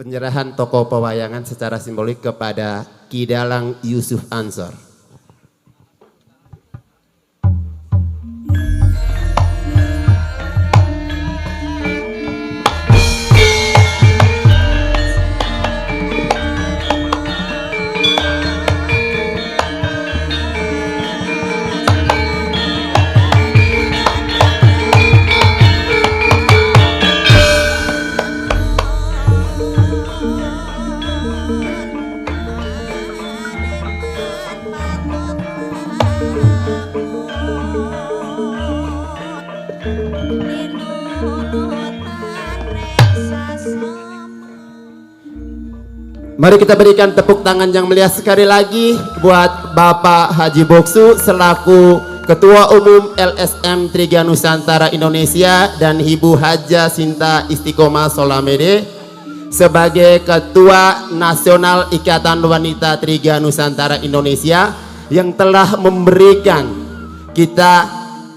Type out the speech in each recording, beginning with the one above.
Penyerahan toko pewayangan secara simbolik kepada Ki Dalang Yusuf Ansor. Mari kita berikan tepuk tangan yang meriah sekali lagi buat Bapak Haji Boksu selaku Ketua Umum LSM Triga Nusantara Indonesia dan Ibu Haja Sinta Istiqomah Solamede sebagai Ketua Nasional Ikatan Wanita Triga Nusantara Indonesia yang telah memberikan kita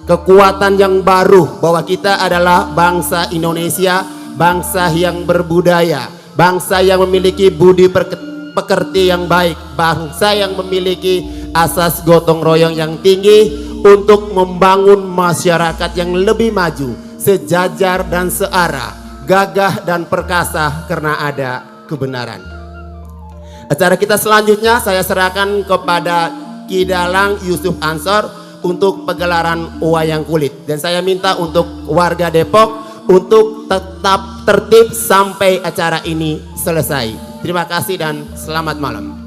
kekuatan yang baru bahwa kita adalah bangsa Indonesia, bangsa yang berbudaya, bangsa yang memiliki budi pekerti yang baik, bangsa yang memiliki asas gotong royong yang tinggi untuk membangun masyarakat yang lebih maju, sejajar dan searah, gagah dan perkasa karena ada kebenaran. Acara kita selanjutnya saya serahkan kepada Ki Dalang Yusuf Ansor untuk pegelaran wayang kulit, dan saya minta untuk warga Depok untuk tetap tertib sampai acara ini selesai. Terima kasih dan selamat malam.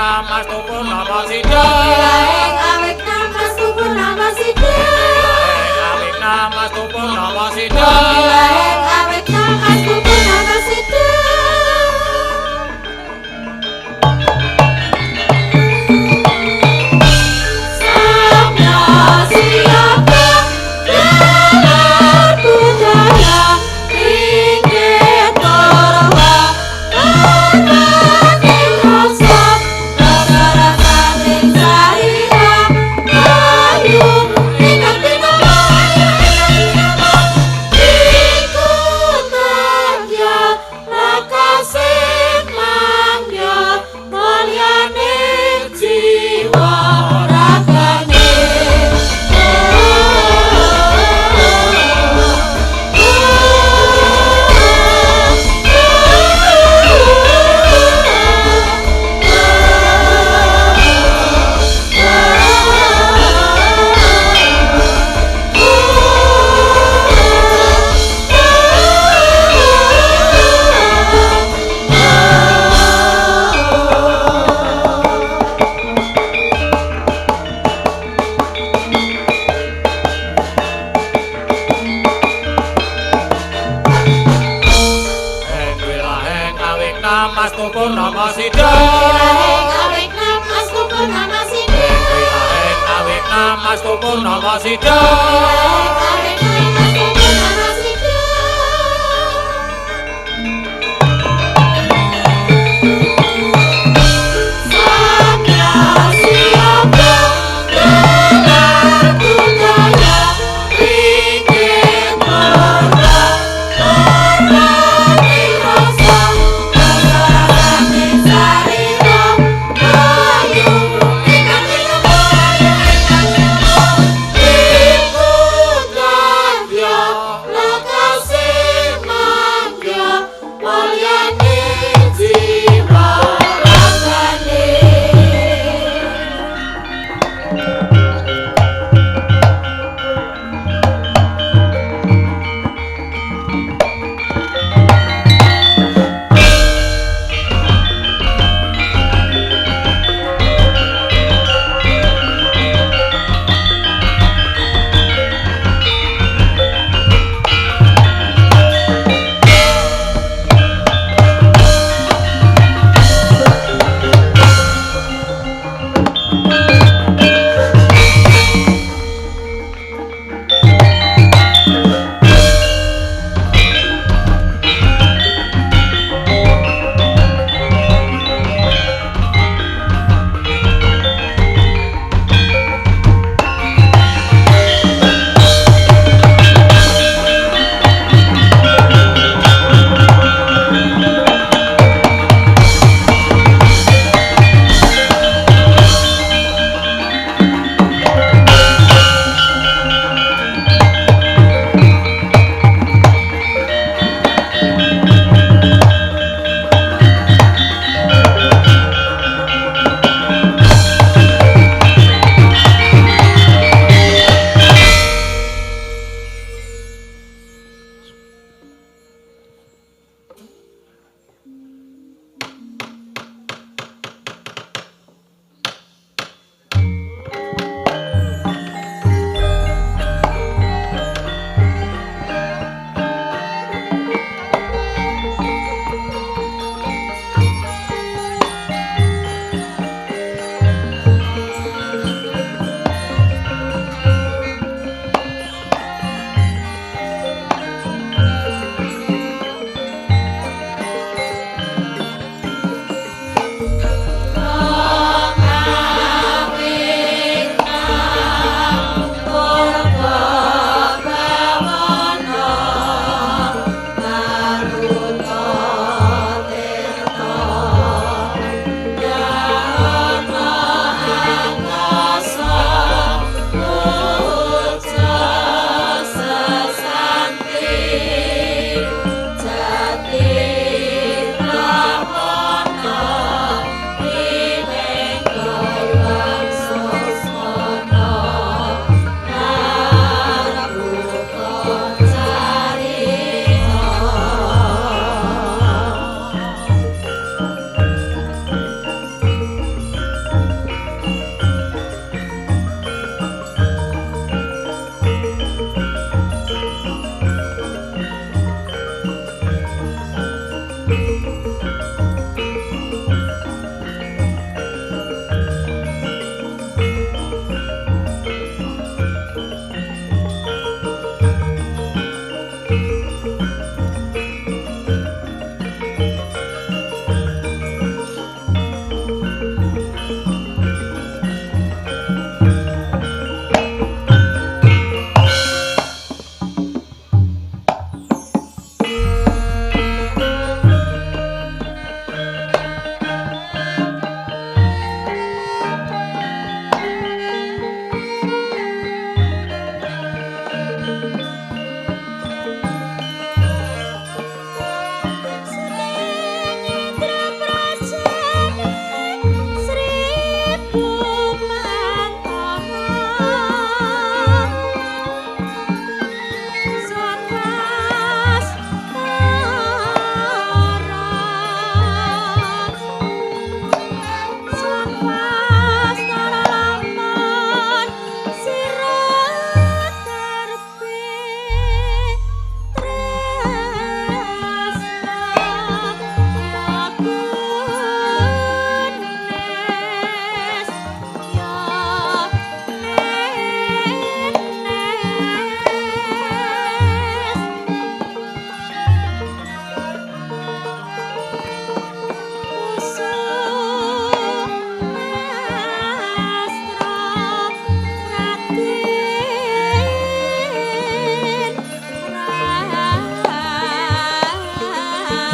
namas tuku nama sida. Awek namas tuku nama sida. Awek namas tuku nama sida. Awek namas tuku nama sida. Namas tuku nama sida. Awek namas tuku nama sida. Awek namas tuku nama sida. Awek namas tuku nama sida. Samya siapa gelar budaya bikin korban rasa.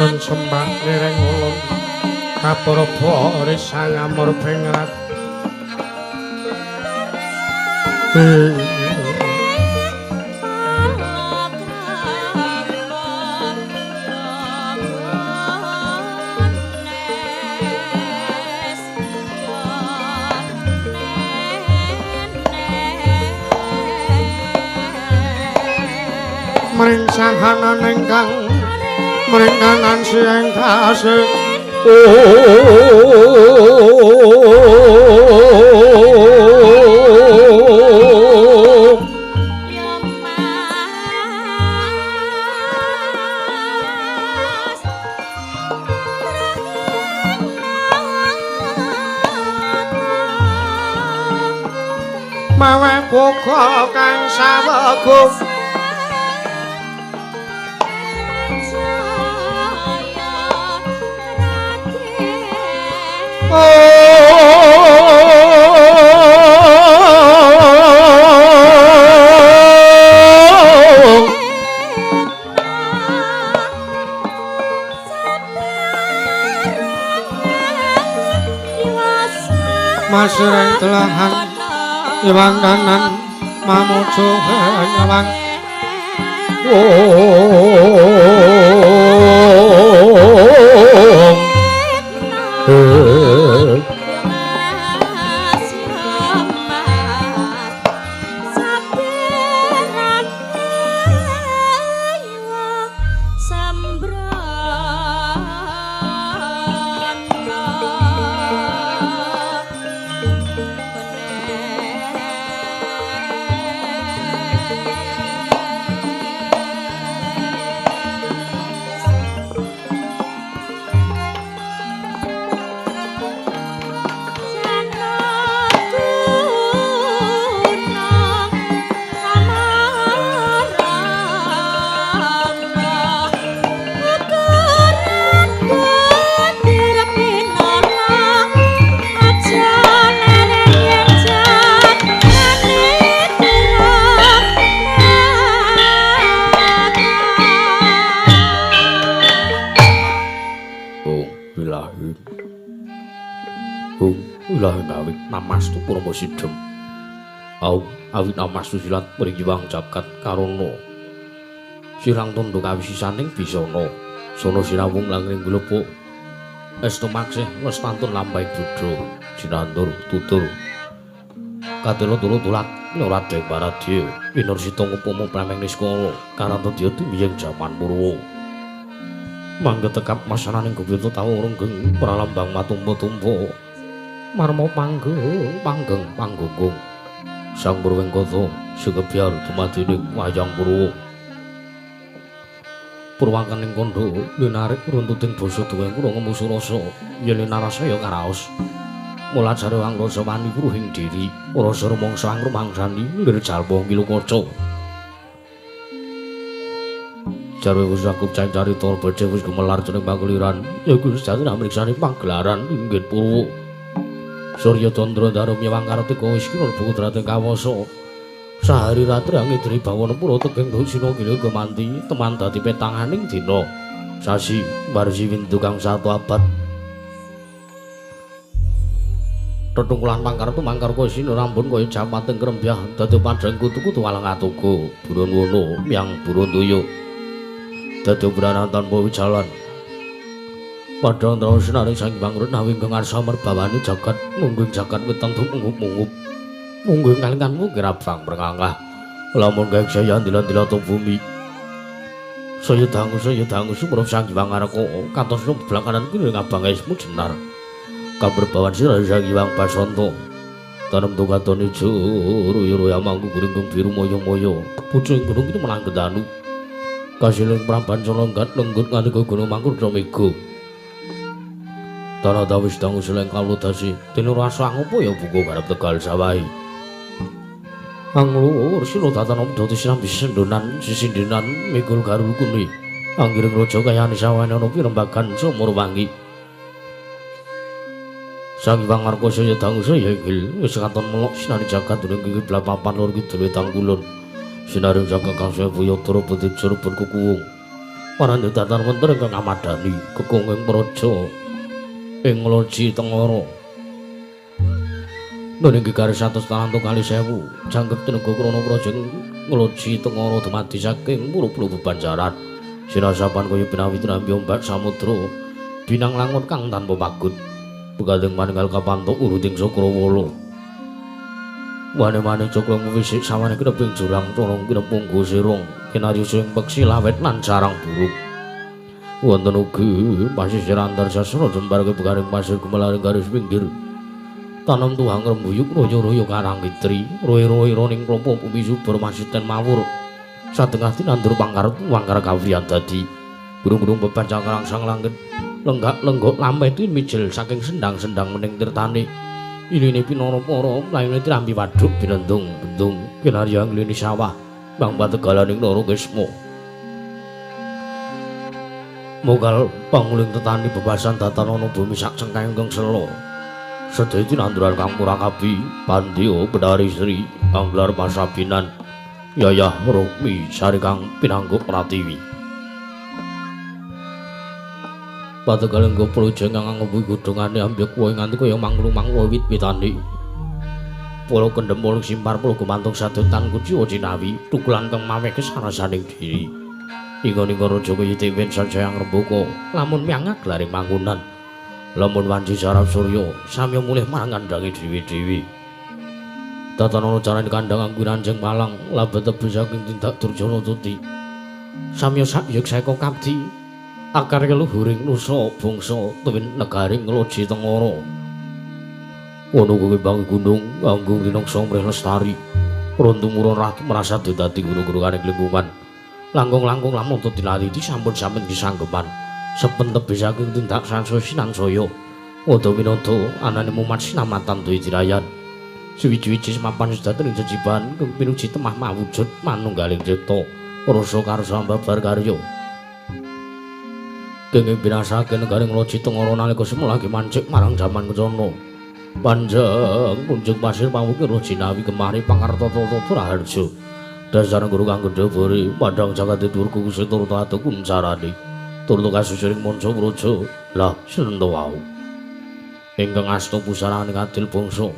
Nun sembah nireng ulun kapurba risang amur pingrat mringsahanan ingkang mringkanan siang tasih mawe buka kang sawegung Masreng telahan iwang kanan mamuju nyawang Namastu Purba Sidhem. Au awit namastu silat mrigiwang jagat karono. Sirang tondo kawisisaning bisana. Sono sinawung langring glebok. Estu maksih lestantun lampahe Buddha. Sinandur tutur. Kadelo turu tulak nyorat deng paradya. Winursita ngupama prameng niskala karanto dya tumiyeng jaman purwa. Mangga tekap masananing gobita tawu renggeng pralambang matumpa-tumpa. Marmo panggeng panggung Sang Purwengkata sukebyar dumadining wayang Purwa. Purwakaning kandha linarik runtuting basa duweng kula ngemusu rasa yen narasaya karaos. Mula jare wangrasa wani kruhing diri rasa rumangsa angrumangsani lir jalma ngilukaca. Jarwe wis aku carita becik wis gumelar jeneng pangliran yaiku sejati namriksani panggelaran inggih Purwa. Surya Candra Darumya Wangkartika wis kira putrating kawasa. Sahari ratri angidri bawana pura tegeng dosina gila gemanti teman dadi petanganing dina. Sasi warsi windu kang 1 abad. Tetungkulan pangkartu mangkarko sina rambun kaya jamanting krembyah dadi padhang kutu-kutu walang atuga buron wono miyang buron toya. Dadi branan tanpa wijalan. Padahal terus naring sang bangkrut nawing ngarsa merbawani jagat mungguing jagat weteng mungup-mungup mungguing kalinganmu kirabang berngangah lamun gaek saya dilan-dilan bumi saya dangu sumuruf sang Hyang Araka kantos belakanan kene ngabang esmu jenar kaberbawan sira sang Hyang Basanta tanem tugatone juru yuru yamangku gringgung biru moyo-moyo pucung gunung itu menang gedanu kasiling pramban solonggat lenggut nganti gunung mangkur domego Tanah dawis dangu seleng kaludasi tinur rasa ngopo ya buku garap tegal sawahi Anglur silo tatanom doti sinambi sisindinan mikul garul kuni anggiring rojo kayani sawani anopi rembagan sumur wangi Sang Hyang Arka saya dangu saya inggil wis katon melok sinari jagat duning kiki blapapan lor kidul wetan kulon sinaring jagat kang saya buya turu betik jero ben kukuwung Panandha datan wonten ingkang ngamadani kekunging praja ing loji tengara. Nanging garis 100 talanto kali 1000 jangkep tenaga krana praja ngloji tengara dumadi saking pulo-pulo bebanjaran. Sinasapan kaya pinawi trambi ombak samudra binang langon kang tanpa pagut. Begadeng manunggal kapantuk uruting Cakrawala. Wane-wane cokro wisik sawane kineping jurang tolong kinepung gusirung kinaryu sing peksi lawet lan sarang buruk. Wonten ugi pasisir antar sasra jembarke begaring pasir gumelaring garis pinggir. Tanem tuhang rembuyuk royo-royo karang kitri, roe-roe roning klompo bumi subur masiten mawur. Satengah tinandur pangkar wangkar kawiyan dadi. Burung-burung beban cakrang sang langit, lenggak-lenggok lameh tin mijil saking sendang-sendang mening tirtane. Iline pinara-para layune trambi wadhuk binendung-bendung kinarya nglini sawah bang pategalaning Nara Kesma. Mogal panguling tetani bebasan datan ana bumi sak cengkang ingkang sela. Sedaya tinanduran kang murakabi Pandya Bedari Sri Anglar Pasabinan Yayah Rukmi Sari kang pinangguk Pratiwi. Pategaling go proja kang ngembu godhongane ambyek wae nganti kaya manglu-manglu wit-witane. Pulau kendem pulau simpar pulau gumantung sadotan kuciwa cinawi tukulan kang maweh kesarasaning diri. Inga-inga raja kaya tewen sajayang rembaka lamun miangak laring mangkunan. Lamun wanci sarap surya samya mulih marang kandange dewi-dewi. Tatana carane kandhang angguran jeng palang labet tebih saking tindak Durjana Tuti. Samya sakyek seka kabdi akar keluhuring nusa bangsa tuwin negaring loji tengara. Ono kuwi bang gunung anggung dinongso mrih lestari. Rontumurun ratu merasa dadi guru-guru kaning lingkungan. Langkung-langkung lamun dilati disampun-sampun disanggepan. Sepen tebih saking tindak sanso sinansaya. Wada winata anane mumat sinamatan duwe dirayan. Suwi-wiji semapan sedatening jejiban kang pinuji temah mawujud manunggaling cipta. Rasa karsa ambabar karya. Kenging binasaken negaring loji tengara nalika semulagi mancik marang jaman kencana. Panjang kunjung pasir pamukir jinawi kemari pangartata Raharja. Dasar guru kang gedhe bore padhang jagate dhuwur kuwise turut atuh kuncarane. Turut kasusuring manca praja. Lah sinten wau. Ingkang asta pusaraning adil bangsa.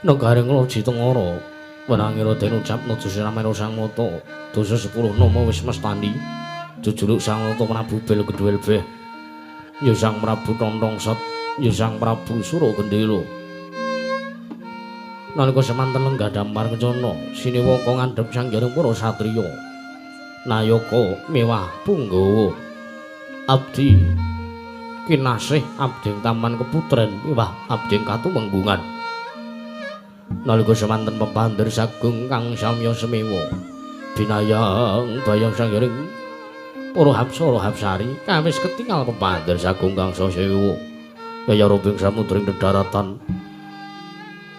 Negaring loji tengara wenangira den ucapna Dusramana Sang Mata. Dosa 10 nama wis mestani. Jujuluk Sang Nata Prabu Bel Kedhuwel Beh, ya Sang Prabu Tontongsot, ya Sang Prabu Suragendela. Nalika semanten lenggah dampar kencana, siniwaka ngandhep sangjaring para satriya. Nayaka mewah punggawa. Abdi kinasih abding taman keputren mewah abding katumenggungan. Nalika semanten pepandir sagung kang samya semewa, binayang bayang sangjaring para hapsara hapsari kawis ketingal pepandir sagung kang sasewa kaya robing samudring dedharatan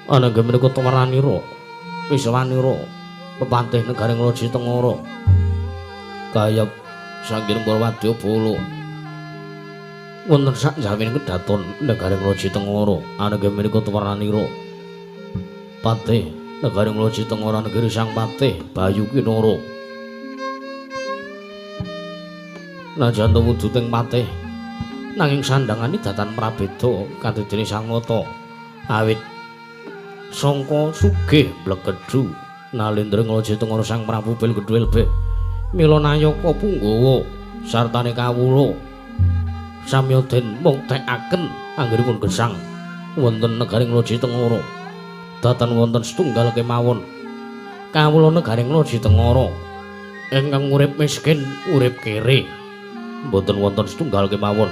ananging menika tawaranira wiswanira pepantih negaring loji tengara kaya sanggiring para wadyabala wonten sakjawining kedaton negaring loji tengara ananging menika tawaranira patih negaring loji tengara negeri Sang Patih Bayu Kinara. Najan wujuding patih nanging sandhangane datan prabeda kanthi dene Sang Nata awit sangka sugih blekedhu nalindring loji tengara Sang Prabu Bel Kedhuwel Beh mila nayaka punggawa sartane kawula samya den muktekaken anggenipun gesang wonten negaring loji tengara datan wonten setunggal kemawon kawula negaring loji tengara ingkang urip miskin urip kere mboten wonten setunggal kemawon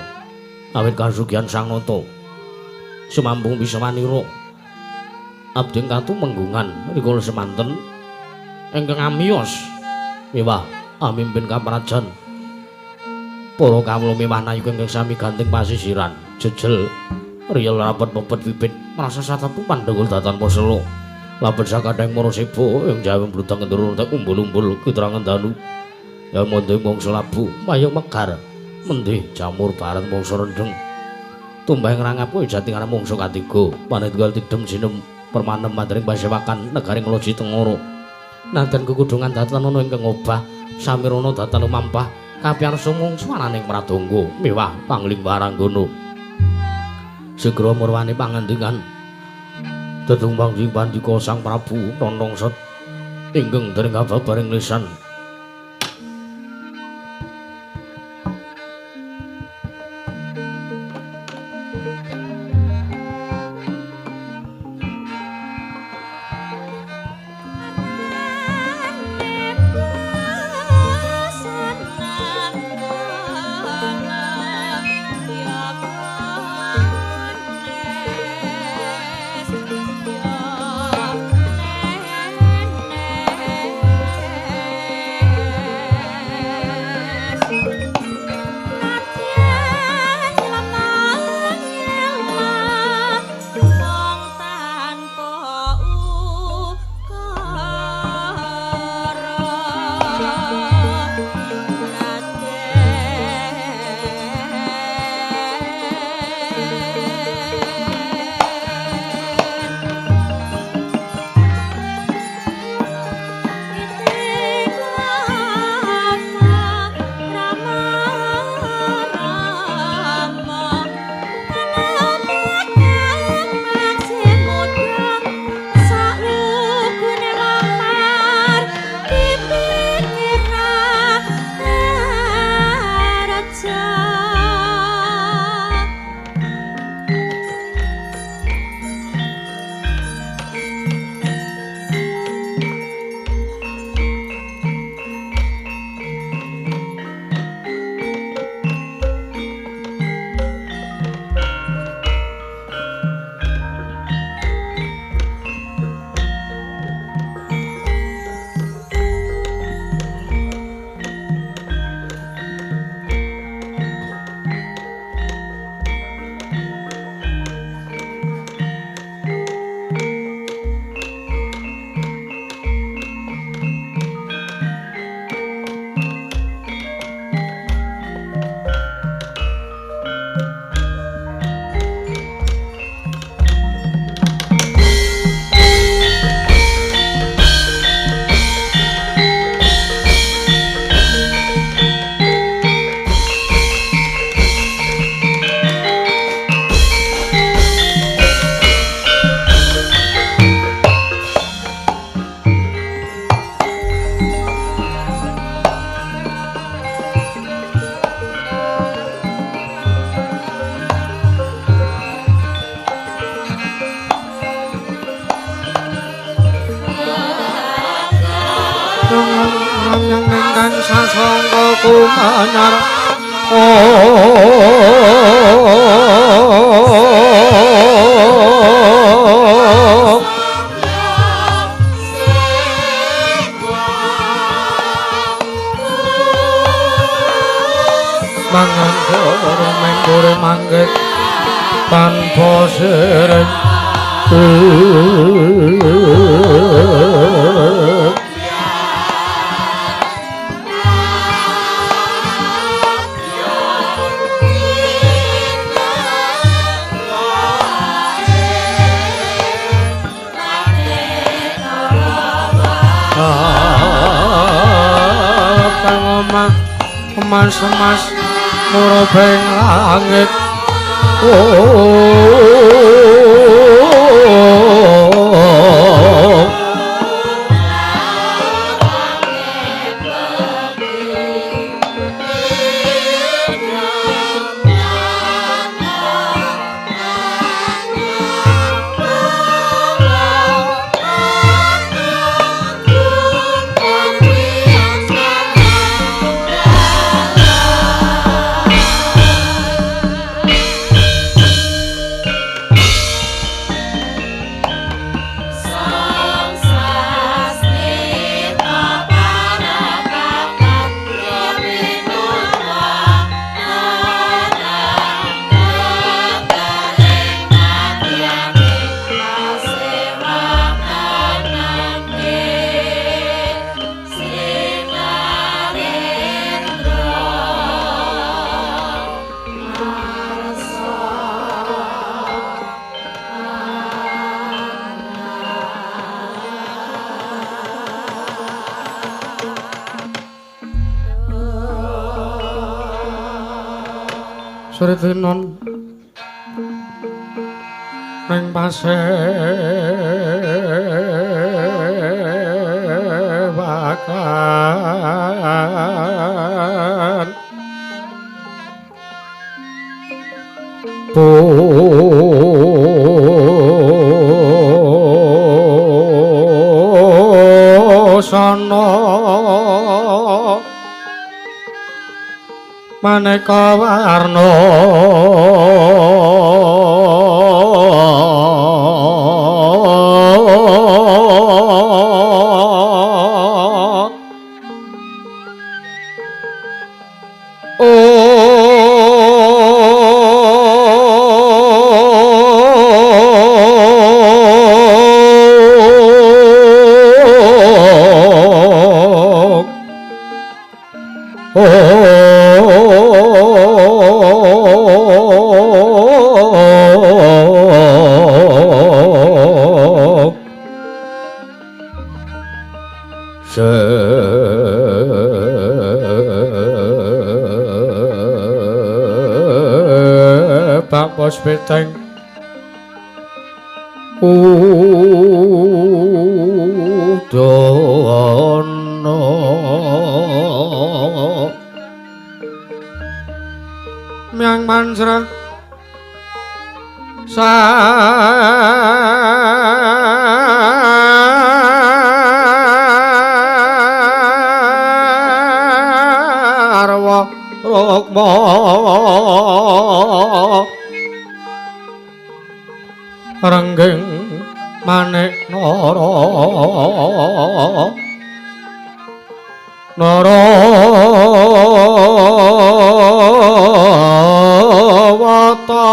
awit kasugihan Sang Nata sumambung wiswanira abding katumenggungan rikala semanten ingkang amiyos mewah amimpin kaprajan para kawula mewah nayuga ingkang sami ganting pasisiran jejel riyel rapet pepet wipit merasa satepu pandhegul datan poselo lapet sakadheng para seba ing jaweng bludang kendurun tak umbul-umbul keterangan danu ya mondhe mangsa labu mayung megar mendih jamur bareng mangsa rendheng tumbah ngrangap kowe jati ngarep mangsa katiga panitunggal tidhem sinem permanem mandring pasewakan negaring loji tengara nanten kekudungan datan ana ingkang obah samirana datan lumampah kapian sumung swananing pradangga miwah pangling waranggana segera murwani pangandikan tetumbang sing pandika Sang Prabu Nonongset ingkang dereng kababaring lisan Nanging sasangka kumanyar mangan menggore mangget tanpa sering mas murubeng langit Sretinon ning pasewakan busana maneka warna Pos peteng udono miang mansra sarwa rukma renggeng manik nara wata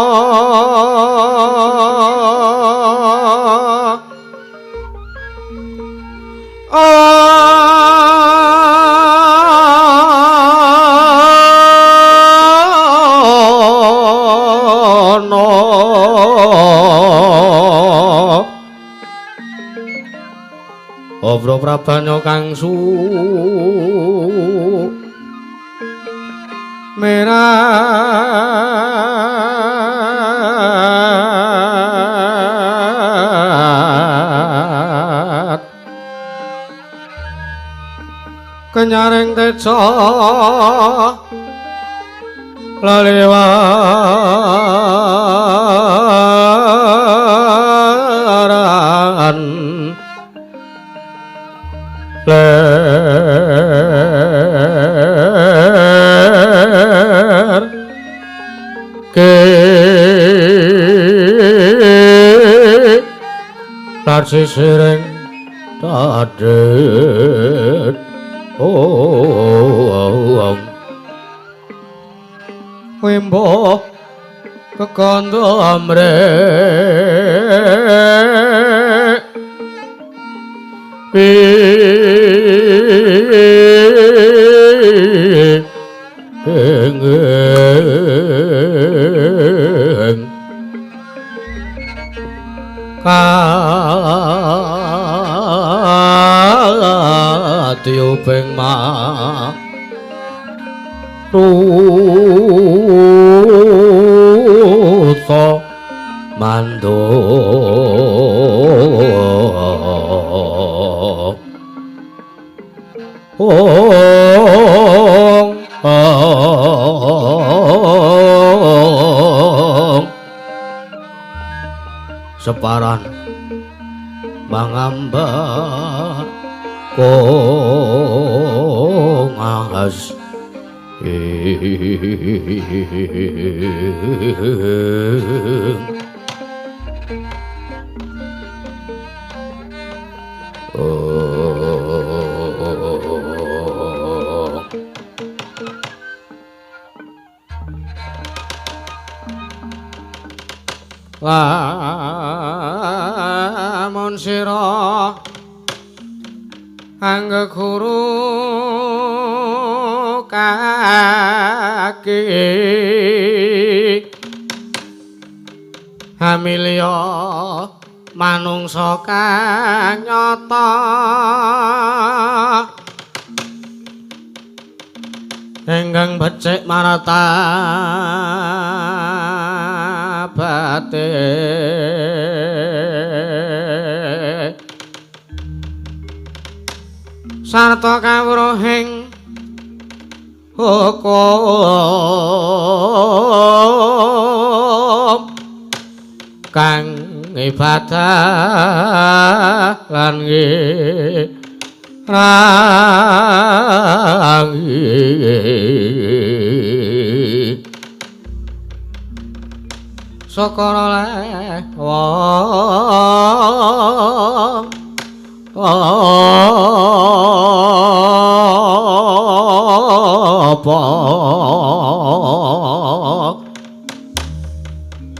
Obro prabanya kang su merat kenyaring teca lalewaran ler ke larsi sireng tadet wimbo kekandha amrek tiuping maruta mando separan mangambar kongas lamun sira angga guru kaki hamilya manungsa kang nyata enggang becik marata bate sarta kawruhing hukum kang ibadah lan rangi saka wong apa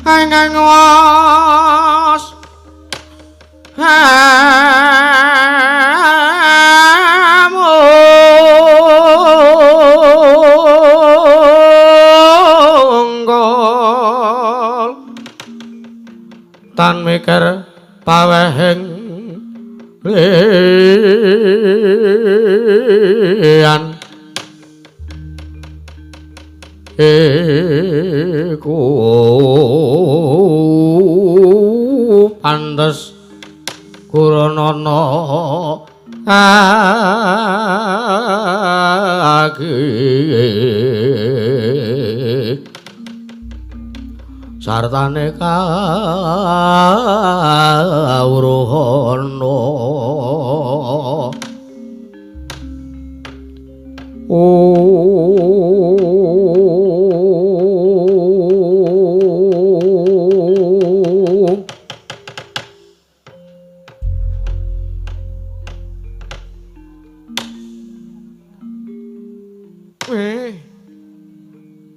ingkang was tan mikir pawehing liyan iku pantes kuranana sartane kawruhana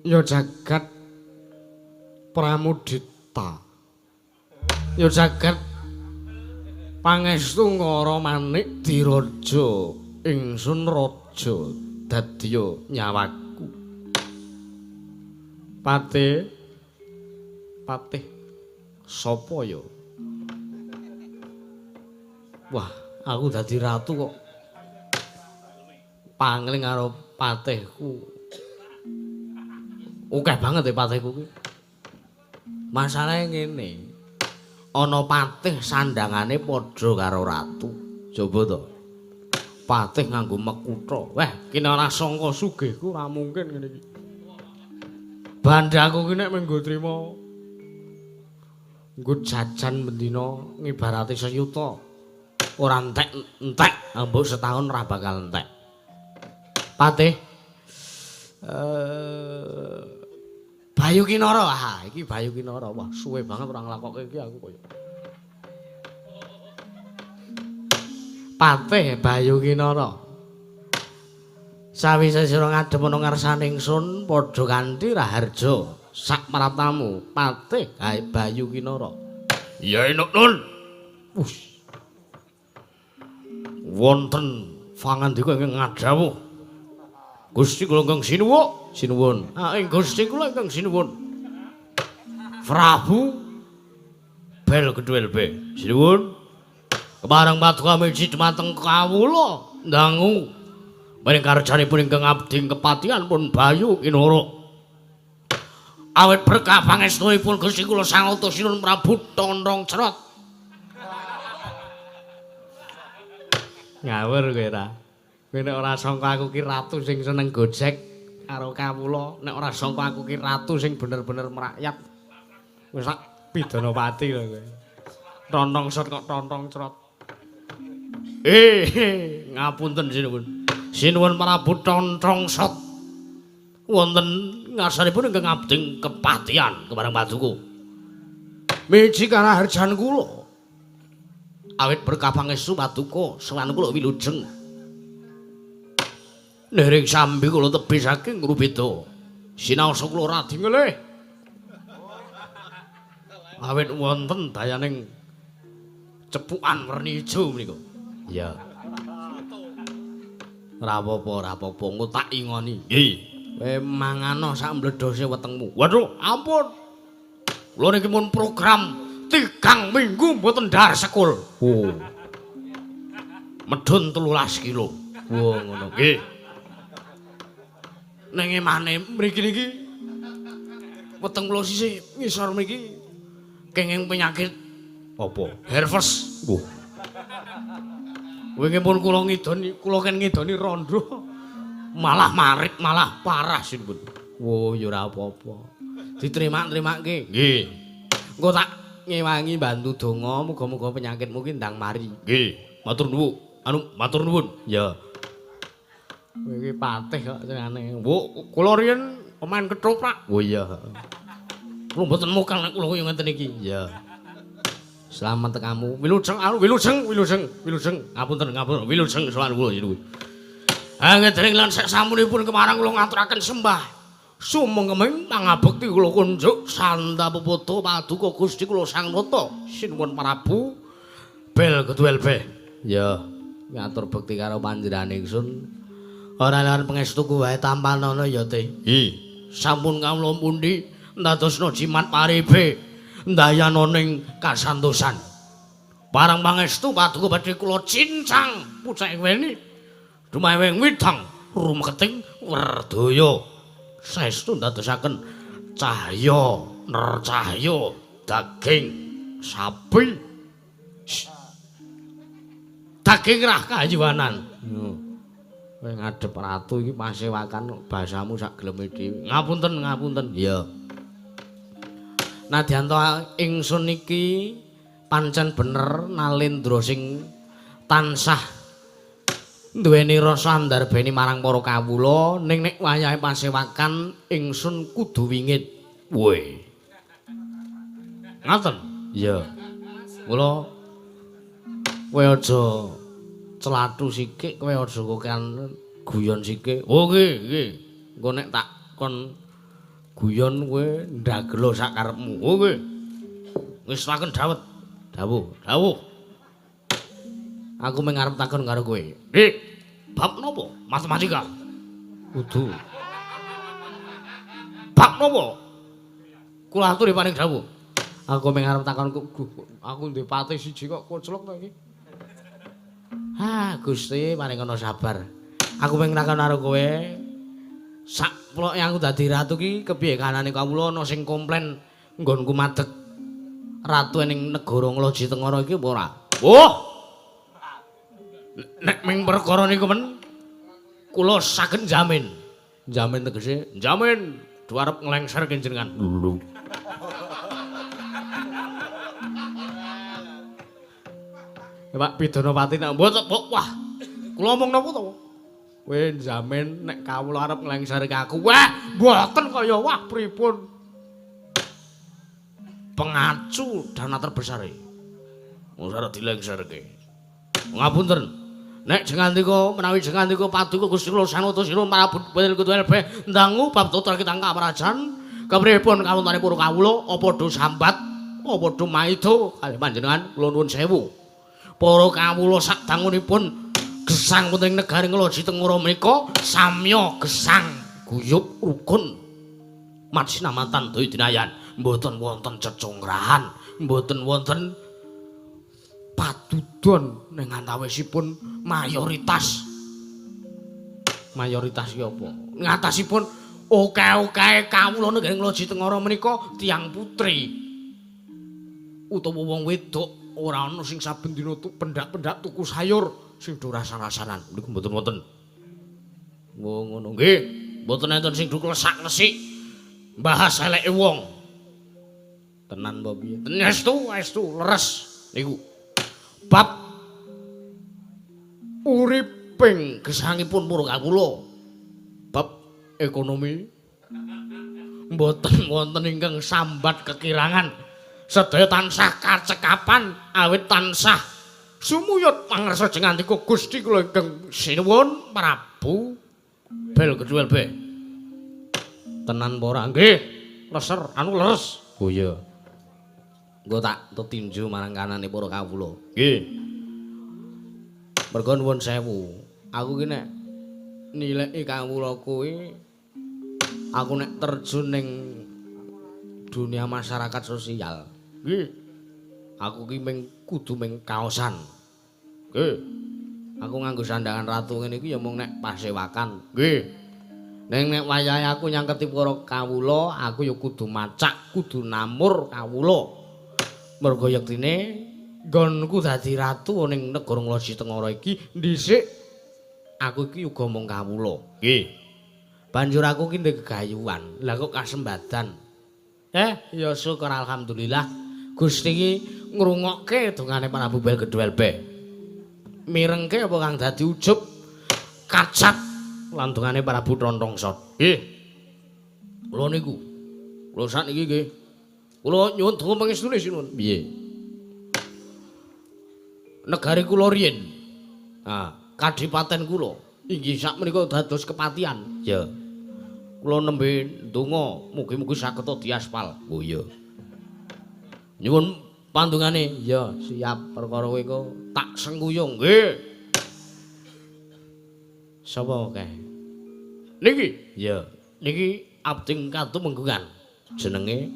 ya jagat pramudita ya jagat pangestu ngara manik diraja ingsun raja dadya nyawaku patih sapa ya wah aku dadi ratu kok pangling karo patihku akeh banget patihku ki masalahe ngene ana patih sandangane padha karo ratu coba to patih nganggo mekutha weh kene ora sangka sugihku ora mungkin ngene iki bandaku ki nek menggo trima nggo jajan bendina ngibarati seyuta ora entek mbok setahun ora bakal entek patih Bayu Kinara iki Bayu Kinara wah suwe banget ora nglakokke iki aku koyo Patih Bayu Kinara sawise sira ngadhep ana ngarsane ingsun padha kanthi raharja sak maratamu Patih Bayu Kinara ya enak nun wonten pangandika ingkang ngadhawuh Gusti kula ingkang sinuwun. Ing Gusti kula ingkang sinuwun. Prabu Bel Kedhuelbe. Sinuwun. Kepareng paduka miji dumateng kawula ndangu maring karjanipun ingkang abdi kepatihan pun Bayu Kinara. Awit berkah pangestunipun Gusti kula sang Utusinun Prabu Tondong Cerot. Ngawur kowe ra. Kowe nek ora sangka aku ki ratu sing seneng gojek karo kawula, nek ora sangka aku ki ratu sing bener-bener merakyat. Wis sak pidana pati lho kowe. Tontong sot kok tontong crot. Ngapunten sinuwun. Sinuwun Prabu Tontong Sot. Wonten ngarsanipun ingkang abdi kepatihan kepareng paduka. Miji karaharjan kula. Awit berkah pangestu paduka sowan kula wilujeng. Nering sambi kula tebih saking Rubeda. Sinaosa kula radi ngelih. Awit wonten dayaning cepukan werni ijo menika. Ya. Ora apa-apa, engko tak ingoni. Nggih. Kowe mangano sak mbledhose wetengmu. Waduh, ampun. Kula niki mun program 3 minggu mboten ndar sekul. Oh. Medhun 13 kilo. Wah, ngono. Nggih. ning emane mriki niki weteng kula sisih ngisor mriki kenging penyakit apa? Herpes. Wah. Wingi pun kula ngidoni rondo. Malah marit, malah parah sinipun. Wo ya ora apa-apa. Diterima-terimake. Nggih. Engko tak ngewangi bantu donga muga-muga penyakitmu ki ndang mari. Nggih. Matur nuwun. Matur nuwun. Ya. Kowe iki patih kok senengane. Wo, kula riyen pemain ketoprak. Oh iya. Kula mboten mokal nek kula kaya ngeten iki. Ya. Selamat tekamu. Wilujeng. Ngapunten, wilujeng sowan kula jenengan. Angedring lan sak samunipun kemarang kula ngaturaken sembah. Sumengkeming pangabekti kula kunjuk sanda pepoto paduka Gusti kula Sang Nata sinuwun Prabu bel keduel be. Ya, ngatur bekti karo panjenengan ingsun. Ora lan pangestuku wae tampanana ya Teh. Sampun kawula pundi ndadosna jimat paribe ndayana ning kasantosan. Parang pangestu paduka badhe kula cincang pucake weni. Dumawing widang rumeketing werdaya. Saestu ndadosaken cahya nercahya daging sapi. Daging rah kayiwanan. Kowe ngadhep ratu iki pasewakan basamu sak geleme dhewe. Ngapunten. Ya. Nadyanto ingsun iki pancen bener nalendra sing tansah duweni rasa ndarbeni marang para kawula ning nek wayahe pasewakan ingsun kudu wingit. Woe. Ngaten? Ya. Mula kowe aja celathu sikik, kowe aja kokan guyon sikik. Oh nggih. Engko nek tak kon guyon kowe ndagelo sak karepmu. Oh nggih. Wis waken dawet. Dawuh. Aku mengarep takon karo kowe. Bab napa? Matematika. Kudu. Bab napa? Kula aturi paring dawuh. Aku mengarep takon aku duwe pati siji kok koclok to iki. Gusti paringana sabar. Aku pengen takon karo kowe. Sak plok yang aku dadi ratu ki kepiye kanane kawula ana sing komplain nggonku madeg ratu ning negara Ngloji Tengara iki apa ora? Oh. Nek ming perkara niku men kula saged jamin. Jamin tegese jamin duarep nglengserke jenengan. Lho. Pak Pidanapati nek mboten wah kula omong napa to? Kowe jamin nek kawula arep nglengserke aku. Wah, mboten kaya wah pripun. Pengacu dana terbesar iki. Wong arep dilengserke. Ngapunten. Nek jengandika menawi jengandika paduka Gusti kula Sanata Sinuwun Prabu Bel Ketuel Be ndangu bab tutur kitang kamarajan kepripun kawuntane para kawula apa do sambat apa do maida kalih panjenengan kula nuwun sewu. Para kawula sak dangunipun gesang wonten negari Ngloji Tengara menika samya gesang guyub rukun matsinamatan daya dinayan mboten wonten cecungrahan mboten wonten padudon ning antawisipun mayoritas ki apa ngatasipun oke-oke kawula negari Ngloji Tengara menika tiyang putri utawa wong wedok ora ana sing saben dina pendak-pendak tuku sayur sing do rasan-rasanan niku mboten wonten. Oh ngono nggih, mboten enten sing do klesak-klesik bahas eleke wong. Tenan apa piye? Estu leres niku. Bab uriping gesangipun para kawula. Bab ekonomi mboten wonten ingkang sambat kekirangan. Sedaya tansah kacekapan awit tansah sumuyut pangersa jengandika Gusti kula ingkang sinuwun Prabu Bel Ketuel Be. Tenan apa ora? Nggih, leres. Oh iya. Engko tak tetinju marang kanane para kawula. Nggih. Merga nuwun sewu. Aku ki nek nileki kawula kuwi aku nek terjun ning dunia masyarakat sosial. Nggih. Aku ki kudu ming kaosan. Nggih. Aku nganggo sandangan ratu ngene iki ya mung nek pasewakan. Nggih. Nek wayahe aku nyangketi para kawula, aku ya kudu macak, kudu namur kawula. Merga yektine nggonku dadi ratu ning negara Nglasi Tengara iki dhisik aku iki uga mung kawula. Nggih. Banjur aku ki ndek gegayuhan. Lah kok kasembadan. Ya syukur alhamdulillah Gusti iki ngrungokke dongane Prabu Belgedwelbe. Mirengke apa kang dadi ujub kacak lan dongane Prabu Tontongsot. Nggih. Kula niku. Kula sakniki nggih. Kula nyuwun donga pangestune sinuwun. Piye? Negari kula riyen. Kadipaten kula inggih sakmenika dados kepatihan. Ya. Kula nembe ndonga mugi-mugi saged diaspal. Oh iya. Nyuwun pandungane. Ya, siap perkara kowe iku tak sengkuyung. Nggih. Sapa kae? Niki. Ya, niki abdi katu menggungan. Jenenge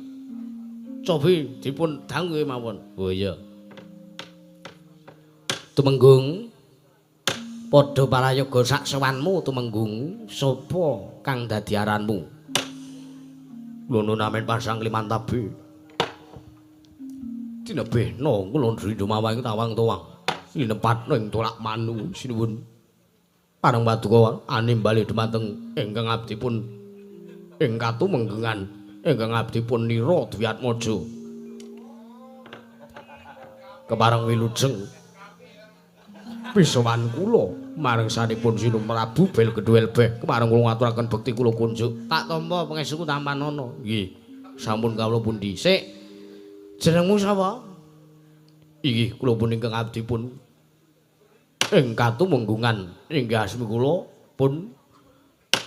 cobi dipun dangu mawon. Oh iya. Tumenggung padha parayaga sak sewanmu tumenggung sapa kang dadi aranmu. Lono namen pasang Klimantabe. Dinebehno kula ndrido mawang tawang-tawang. Linepatno ing tolak manu sinuwun. Pareng paduka animbali dumateng ingkang abdipun ing katumenggungan ingkang abdipun Nira Dwiatmaja. Kepareng wilujeng pisowan kula marang sanipun Sinuwun Prabu Belgedwelbe kepareng kula ngaturaken bekti kula kunjuk tak tampa pangestuku tampanana. Nggih, sampun kawula pundi. Sik, jenengmu sapa? Inggih, kula pun ingkang abdipun ing katumenggungan inggih asmi kula pun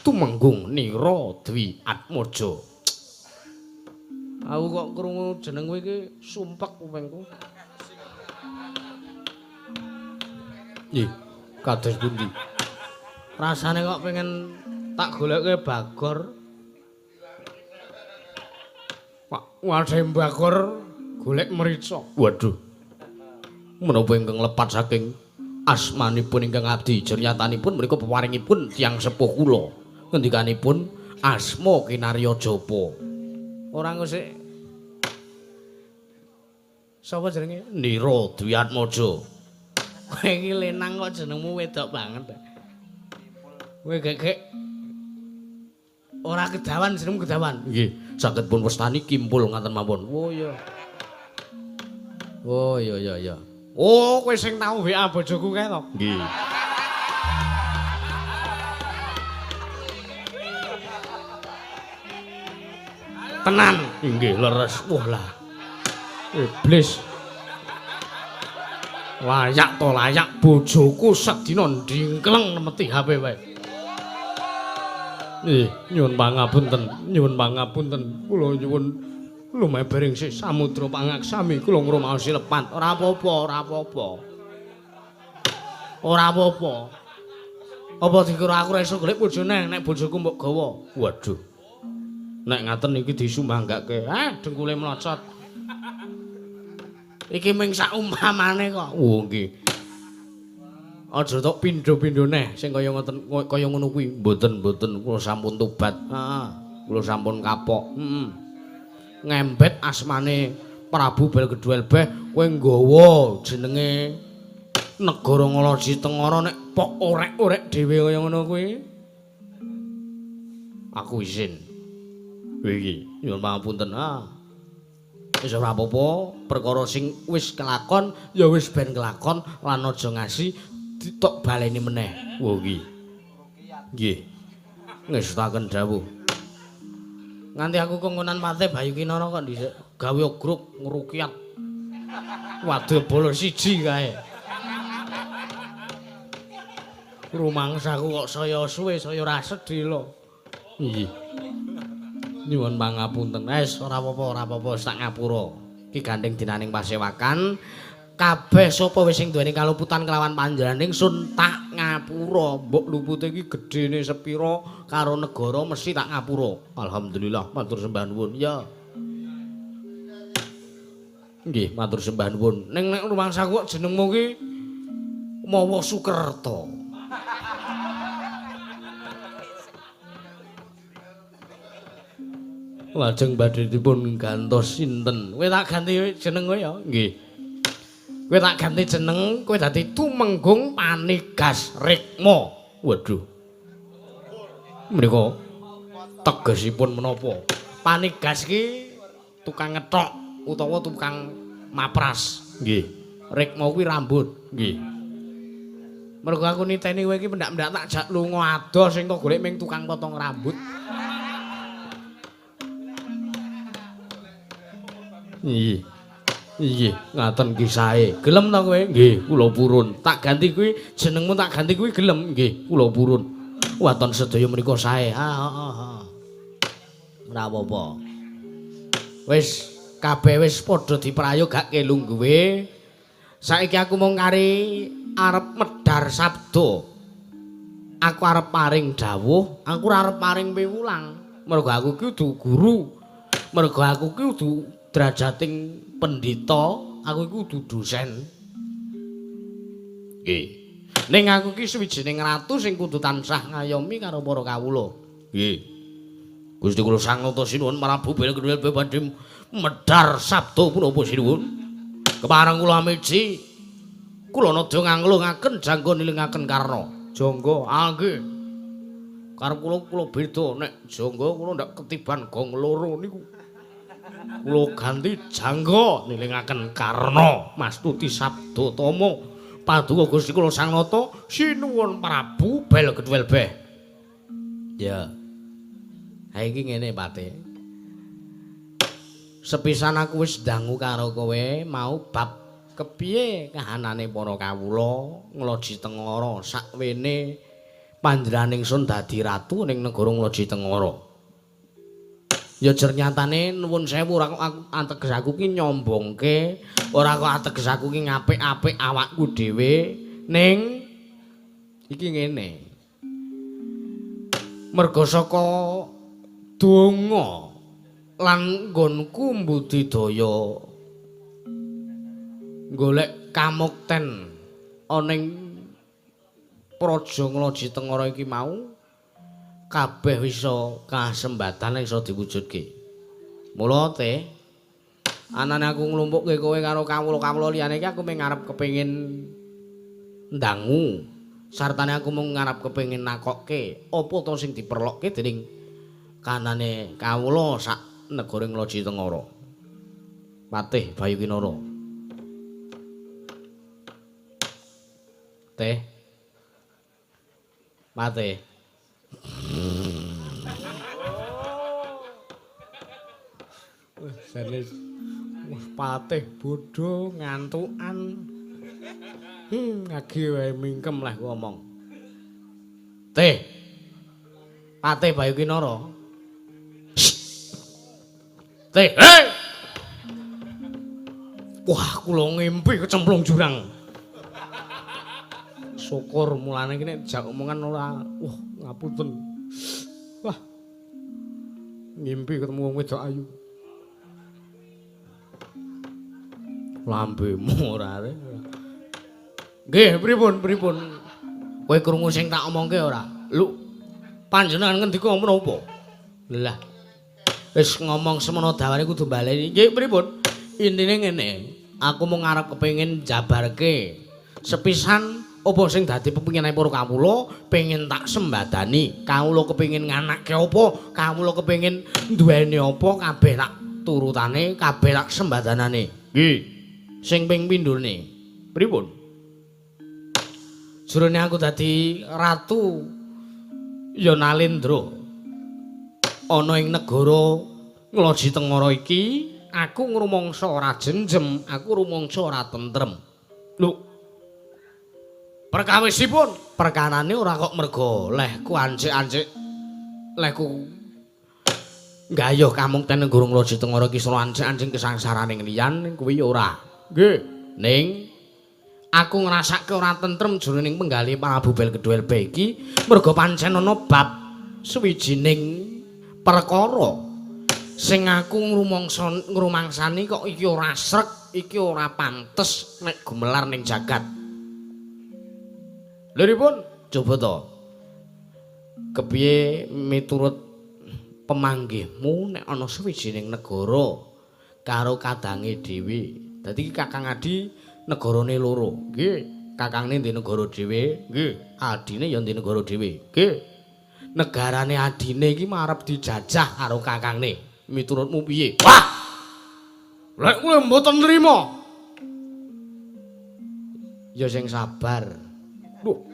Tumenggung Nira Dwiatmaja. Aku kok krungu jeneng kowe iki sumpek kupingku. Nggih, kados pundi? Rasane kok pengen tak goleke Bagor. Pak, wae Bagor golek mrica. Waduh. Menapa ingkang lepat saking asmanipun ingkang abdi jernyatanipun menika peparingipun tiyang sepuh kula. Ngendikanipun asma Kinarya Japa. Ora ngusik. Sapa jenenge? Nira Dwiatmaja. Kowe iki lenang kok jenengmu wedok banget. Kowe gek ora kedawan jenengmu kedawan. Nggih, saged pun wastani Kimpul ngaten mawon. Oh iya. Oh iya. Oh, kowe sing tau WA bojoku kae to? Nggih. Tenan. Nggih, leres. Wah lah. Iblis. Layak to layak bojoku sedina ndingkleng nemeti HP wae. Nyuwun pangapunten. Kula nyuwun lumahe bering sih samudra pangaksami kula ngrumaosi lepat. Ora apa-apa. Apa dikira aku ora iso golek bojone nek bojoku mbok gawa. Waduh. Nek ngaten iki disumbanggake. Dengkule mlocot. Iki mung sak umpamane kok. Oh nggih. Aja tok pindho-pindho neh sing kaya ngoten kaya ngono kuwi. Mboten kula sampun tobat. Heeh. Kula sampun kapok. Ngembet asmane Prabu Belgedwelbe kowe nggawa jenenge negara Nglasi Tengara nek pok orek-orek dhewe kaya ngono kuwi. Aku izin. Iki nyuwun pangapunten. Wis ora apa-apa, perkara sing wis kelakon ya wis ben kelakon lan aja ngasi tok baleni meneh. Wo iki. Nggih. Ngestakaken dawuh. Nganti aku kongkonan Patih Bayu Kinara kok dhisik gawe grup ngrukiat. Waduh bolo siji kae. Rumangsaku kok saya suwe saya ora sedhi lho. Nggih. Nyuwun pangapunten. Ora apa-apa, sak ngapura. Iki gandeng dinaning pasewakan. Kabeh sapa wis sing duweni kaluputan kelawan panjenenganing sun tak ngapura. Mbok lupute iki gedene sepira karo negara mesti tak ngapura. Alhamdulillah, matur sembah nuwun. Ya. Nggih, matur sembah nuwun. Ning nek rumangsaku kok jenengmu ki Mawa Sukerta. Lajeng badhe dipun gantos sinten? Kowe tak ganti jeneng kowe ya. Nggih. Kowe tak ganti jeneng, kowe dadi Tumenggung Panigas Rikma. Waduh. Menika tegesipun menapa? Panigas ki tukang ngethok utawa tukang mapras. Nggih. Rikma kuwi rambut. Nggih. Mergo aku niteni kowe iki pendak-pendak tak jak lunga adoh sing tok golek ming tukang potong rambut. Iya. Iya, ngaten kisahe. Gelem ta kowe? Nggih, kula purun. Tak ganti kuwi jenengmu tak ganti kuwi gelem? Nggih, kula purun. Waton sedaya menika sae. Ora apa-apa. Wis kabeh wis padha diprayo gak kelungguhe. Saiki aku mung kari arep medhar sabda. Aku arep paring dawuh, aku ora arep paring piwulang. Mergo aku ki kudu guru. Mergo aku ki kudu drajating pendhita, aku iku kudu dosen. Nggih. Ning aku ki suwijining ratu sing kudu tansah ngayomi karo para kawula. Nggih. Gusti kula sangata sinuwun Prabu Belgedel badhe medhar sabda punapa sinuwun. Kepareng kula miji kula nedya nganglungaken jangga nilingaken Karna. Jangga, nggih. Karep kula beda nek jangga kula ndak ketiban gong loro niku. Kula ganti jangga nilingaken Karna mastuti sabda tama paduka Gusti kula sangnata sinuwun Prabu Belgedel. Ya. Ha iki ngene Pate. Sepisan aku wis dangu karo kowe mau bab kepiye kahanane para kawula ngloji tengara sakwene panjenengan ingsun dadi ratu ning negara ngloji tengara. Ya jer nyatane nuwun sewu ora kok ateges aku ki nyombongke, ora kok ateges aku ki ngapik-apik awakku dhewe ning iki ngene. Merga saka donga lan nggonku mbudidaya golek kamukten ana ing praja ngloji tengara iki mau kabeh bisa kasembatan iso diwujudke. Mula teh anane aku nglumpukke kowe karo kawula-kawula liyane iki aku mung ngarep kepengin ndangu sartane aku mung ngarep kepengin nakokke apa to sing diperlokke dening kanane kawula sak negara ngloji tengara. Patih Bayu Kinara. Teh. Patih. Sanes Patih bodho ngantukan. Ngagi wae mingkem lah ngomong. Teh. Patih Bayu Kinara. Teh. Hei. Wah, kula ngimpi kecemplung jurang. Syukur mulane iki nek jak omongan ora, wah ngapunten. Wah. Ngimpi ketemu wong wedok ayu. Lambemu ora are. Nggih, pripun? Kowe krungu sing tak omongke ora? Lho, panjenengan ngendika menapa? Lah. Wis ngomong semono dawane kudu baleni. Nggih, pripun? Intine ngene, aku mung ngarep kepengin jabarke sepisan apa sing dadi pepinginane para kawula pengin tak sembadani. Kawula kepengin nganakke apa, kawula kepengin duweni apa kabeh tak turutane, kabeh tak sembadanane. Nggih. Sing ping pindhone. Pripun? Jurune aku dadi ratu ya Nalendra. Ana ing negara ngloji tengara iki aku ngrumangsa ora jenjem, aku rumangsa ora tentrem. Lho. Perkawisipun perkarane ora kok mergo lehku ancik-ancik lehku nggayuh kamungten negara ngloji tengara iki sira ancik-ancik kesangsaraning liyan kuwi ora. Nggih. Ning aku ngrasake ora tentrem jroning penggalih Prabu Belgedel iki merga pancen ana bab suwijining perkara sing aku ngrumangsani kok iki ora srek, iki ora pantes nek gumelar ning jagat. Lha pripun? Coba to. Kepiye miturut pemanggihmu nek ana sawijining negara karo kadange dhewe. Dadi Kakang Adi negarane loro. Nggih, kakangne di negara dhewe, nggih, adine ya di negara dhewe. Nggih. Negarane adine iki marep dijajah karo kakangne. Miturutmu piye? Wah! Lek kowe mboten nrimo. Ya sing sabar. Lho.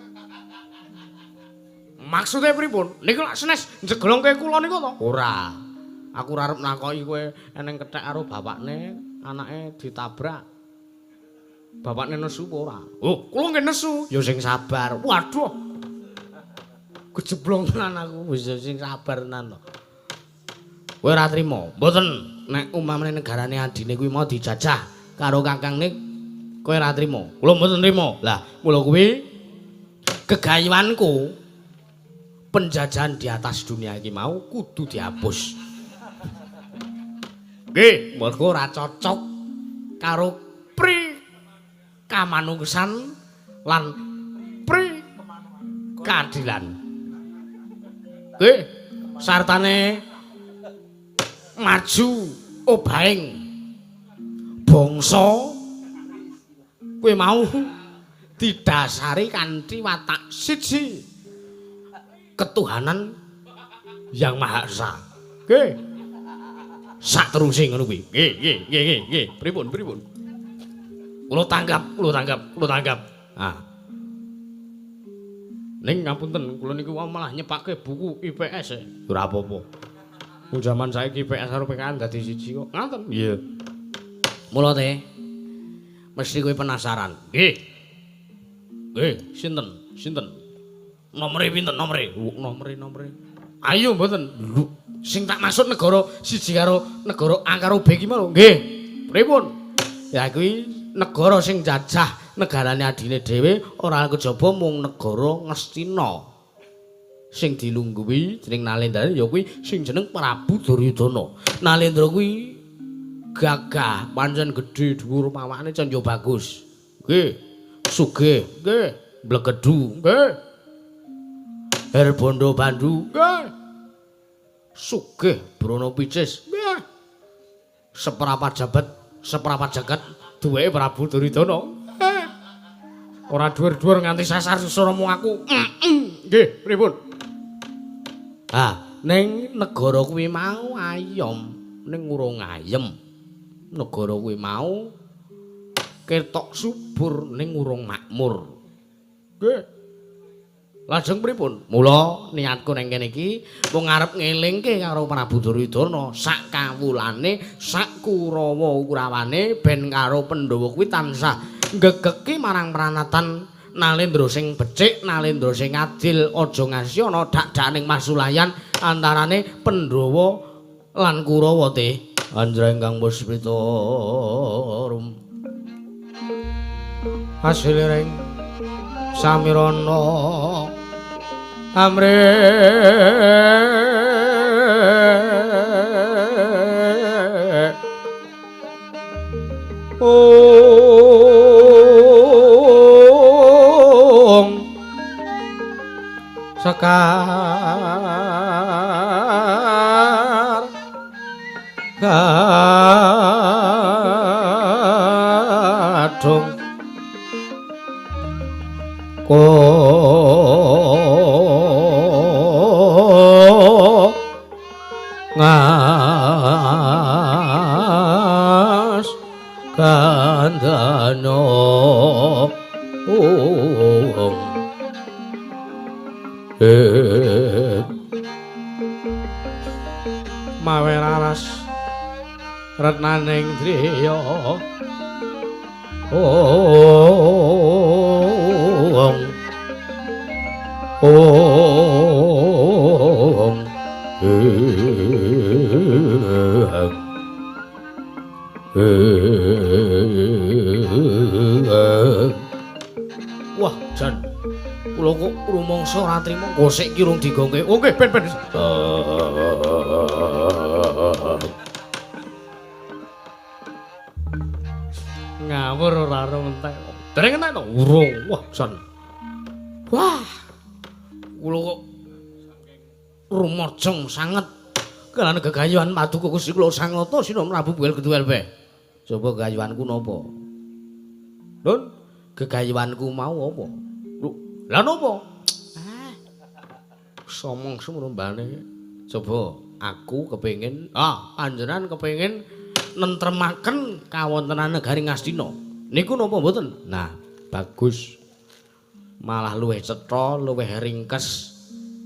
Maksude pripun? Niku lak senes njeglongke kula niku to? Ora. Aku ora arep nakoki kowe eneng kethek karo bapakne, anake ditabrak. Bapakne nesu apa ora? Oh, kula nggih nesu. Ya sing sabar. Waduh. Kejeblongan aku wis sing sabar tenan to. Kowe ora trimo? Mboten. Nek umpamane negarane adine kuwi mau dijajah karo kakangne kowe ora trimo. Kula mboten trimo. Lah, mula kuwi gegayuhanku penjajahan di atas dunia iki mau kudu dihapus. Nggih, mergo ora cocok karo pri kamanungsan lan pri keadilan. Nggih, sartane maju obahing bangsa kowe mau didasari kanthi watak siji ketuhanan yang Maha Esa. Nggih. Sak teruse ngono kuwi. Nggih. Pripun? Kula tanggap. Ah. Ning ngapunten, kula niku malah nyepake buku IPS. Ora apa-apa. Wong jaman saiki IPS karo PKN dadi siji kok. Ngaten. Iya. Mula teh mesti kowe penasaran. Nggih. Sinten? Nomere pinten nomere? Nomere. Ayo mboten. Sing tak maksud negara siji karo negara A karo B iki lho. Nggih. Pripun? Ya kuwi negara sing jajah negarane adine dhewe ora kejaba mung negara Ngastina. Sing dilungguhi jeneng Nalendra ya kuwi sing jeneng Prabu Duryudana. Nalendra kuwi gagah, pancen gedhe dhuwur pawakane canja bagus. Nggih. Sugih, nggih. Blegedu, nggih. Herbondo Bandu, nggih. Sugih Brono Picis. Nggih. Seperapat jagat duweke Prabu Duryudana. Ora dhuwur-dhuwur nganti sasar susuramu aku. Nggih, pripun? Ning negara kuwi mau ayem, ning urung ayem. Negara kuwi mau ketok subur ning urung makmur. Nggih. Lajeng pripun? Mula niatku ning kene iki mung arep ngelingke karo Prabu Duryudana sak kawulane, sak Kurawa-Kurawane ben karo Pandhawa kuwi tansah nggegeki marang pranatan Nalendra sing becik, Nalendra sing adil, aja ngasih ana dak-daning masulayan antarane Pandhawa lan Kurawa teh. Anjreng Kang Puspita rum. Hasilering samirana amre Sekar kadung ngas kandhana mawe raras retnaning driya wah jan kula kok rumangsa ora trima gosek ki rung digongke. Oke, ben. Ngawur ora entek. Dereng entek to? Urung. Wah, jan. Wah. Kula kok rumajeng sanget Kelan gegayuhan Paduka Gusti kula Sangnata Sinom Prabu Buwel Kedhuwel Be. Coba gegayuhanku napa? Nun, gegayuhanku mau apa? Lah napa? Somong semono mbane. Coba aku kepengin, panjenengan kepengin nentremaken kawontenan negari Ngastina. Niku napa mboten? Nah, bagus. Malah luwih cetha, luwih ringkes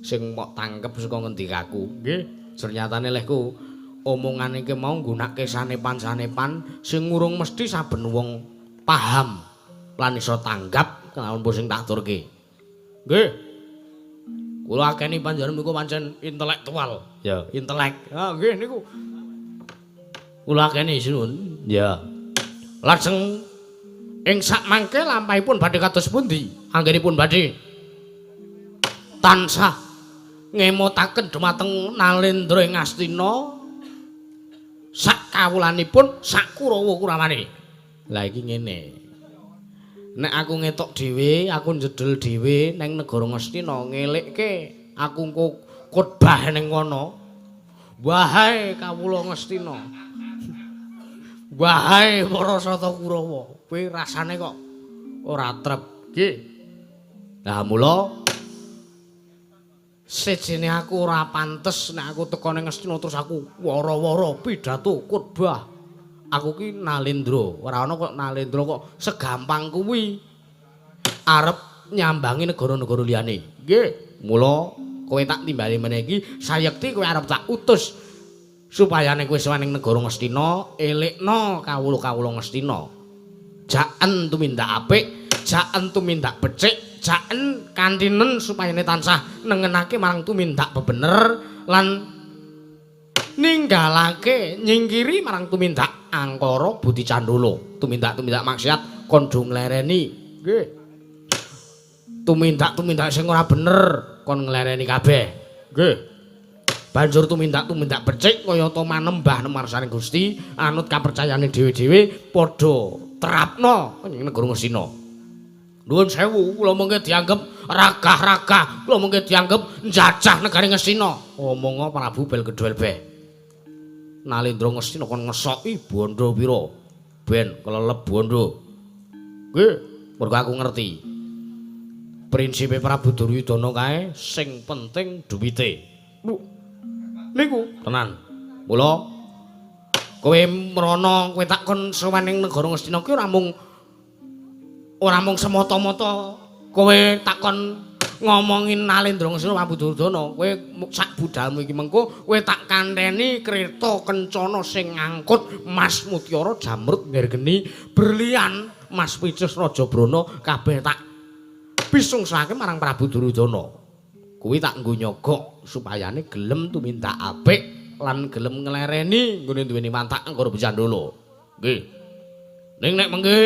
sing mok tangkep saka ngendikaku. Nggih. Ternyatane lehku omongan iki mau nggunakake sanepan-sanepan sing urung mesti saben wong paham lan iso tanggap kelawan apa sing tak aturke. Nggih. Kula akeni panjenengan niku pancen intelektual. Ya, intelek. Nggih niku. Kula akeni sinuwun. Ya. Lajeng ing sakmangke lampahipun badhe kados pundi? Anggenipun badhe tansah ngemotaken dumateng Nalendra ing Astina sak kawulanipun sak Kurawa-Kurawani. Lah iki ngene. Nek aku ngetok dhewe, aku njedel dhewe ning negara Ngastina ngelikke aku engko khotbah ning kono. Wahai kawula Ngastina. Wahai para sata Kurawa, kowe rasane kok ora trep. Nggih. Lah mula sejene aku ora pantes nek aku teko ning Ngastina terus aku wara-wara pidato khotbah. Aku ki Nalendra, ora ana kok Nalendra kok segampang kuwi arep nyambangi negara-negara liyane. Nggih, mula kowe tak timbali meneh iki sayekti kowe arep tak utus supaya nek kowe sawaning negara Ngastina elekno kawula-kawula Ngastina. Jaen tumindak apik, jaen tumindak becik, jaen kantinen supayane tansah nengenake marang tumindak bebener lan ninggalake nyingkiri marang tumindak angkara budi candala, tumindak-tumindak maksiat kondho nglereni. Nggih. Tumindak-tumindak sing ora bener kon nglereni kabeh. Nggih. Banjur tumindak-tumindak becik kaya ta manembah marsaning Gusti, anut kapercayane dhewe-dhewe padha terapno ing negara Ngastina. Nuwun sewu, kula mengke dianggep ragah-ragah, kula mengke dianggep njajah negari Ngastina. Omonga Prabu Buwel Kedhuwel Be. Nalendra Ngastina kon ngesoki bondo pira? Ben kelelep bondo. Nggih, mergo aku ngerti. Prinsipe Prabu Duryudana kae sing penting duwite. Niku tenan. Mula kowe mrana kowe takon sawaning negara Ngastina ki ora mung semata-mata kowe takon ngomongin Nalendra Ngastina Prabu Duryudana, kowe sak budalmu iki mengko kowe tak kanteni kreta kencana sing ngangkut Mas Mutiara Jamrut ndergeni berlian Mas Picus Rajabrana kabeh tak pisungsake marang Prabu Duryudana. Kuwi tak nggo nyogok supayane gelem tumindak apik lan gelem nglereni nggone duweni mantak angkara becandala. Nggih. Ning nek mengke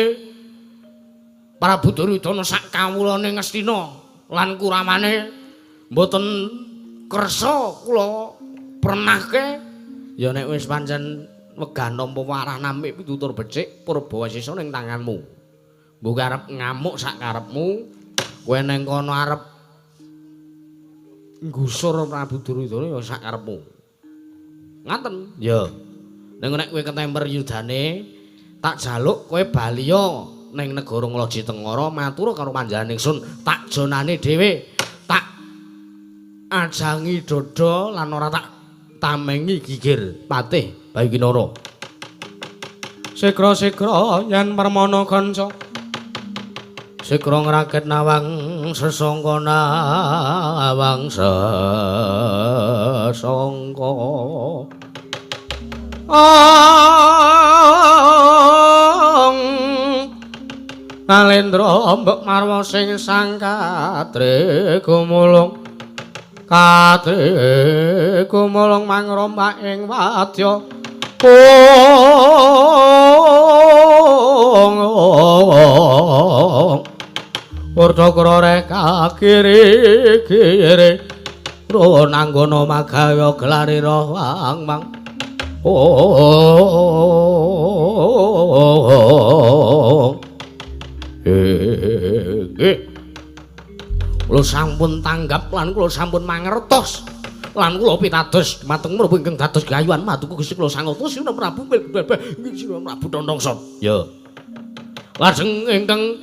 Prabu Duryudana sak kawulane Ngastina lan Kuramane mboten kersa kula pernahke ya nek wis pancen wegah nampa warah namik pitutur becik Purbawasisa ning tanganmu. Mbok arep ngamuk sak karepmu, kowe ning kono arep nggusur Prabu Duryudana ya sak karepmu. Ngaten. Ya. Ning nek kowe ketemper yudane, tak jaluk kowe baliya ning negara Nglaji Tengara matur karo panjenengan ingsun tak jonane dhewe, tak ajangi dada lan ora tak tamengi gigir patih Bayukinara. Sigra-sigra yen permana kanca Sigra ngraket nawang sesangka nawang sesangka Nalendra mbok marwa sing sang katri gumulung mangrombak ing wadya Urdakara reka kiri-kiri Ronanggana magawa gelarira wangmang Kula sampun tanggap lan kula sampun mangertos lan kula pitados mateng menapa ingkang dados gayuhan matuku Gusti kula sangata Sira Prabu Sira Prabu Tontongsot. Ya. Lajeng ingkang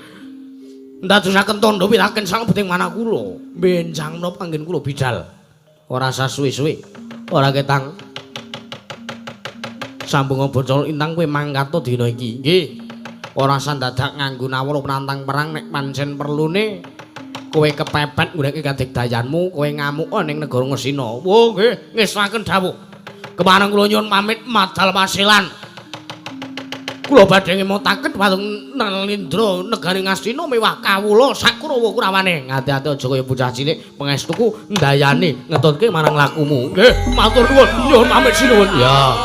ndadosaken tandha wiraken sang beting manah kula benjang menapa anggen kula bidal. Ora sasuwe-suwe. Ora ketang. Sambung bocol intang kowe mangkat dina iki. Nggih. Ora sandadak nganggo nawara penantang perang nek pancen perlune kowe kepepet nggunakake kadigdayanmu, kowe ngamuk ning negara Ngasina. Wo nggih, ngesraken dawuh. Kemareng kula nyuwun pamit madal masilan. Kula badhe ngemotaken patung Nalindra negari Ngastina mewah kawula sak Kurawa-Kurawane. Ngati-ati aja kaya bocah cilik pangestuku ndayani ngetutke marang lakumu. Nggih, matur nuwun. Nyuwun pamit sinuwun. Ya.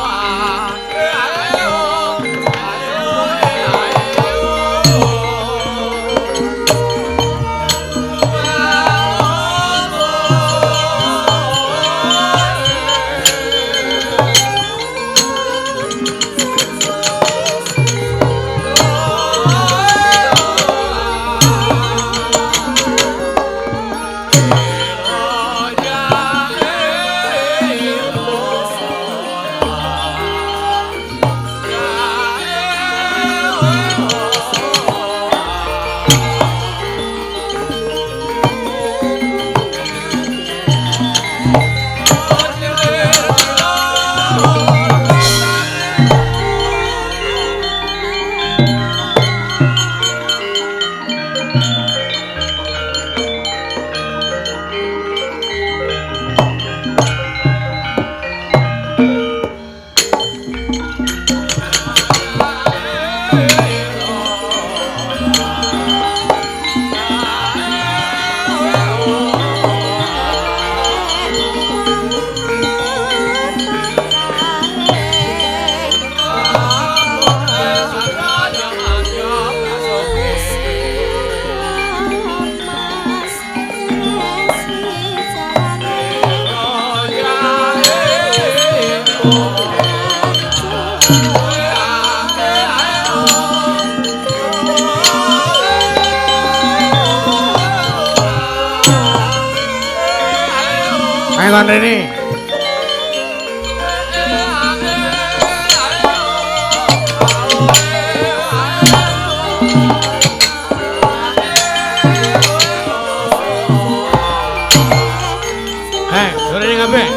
Ayo rene. Sore ning kabeh.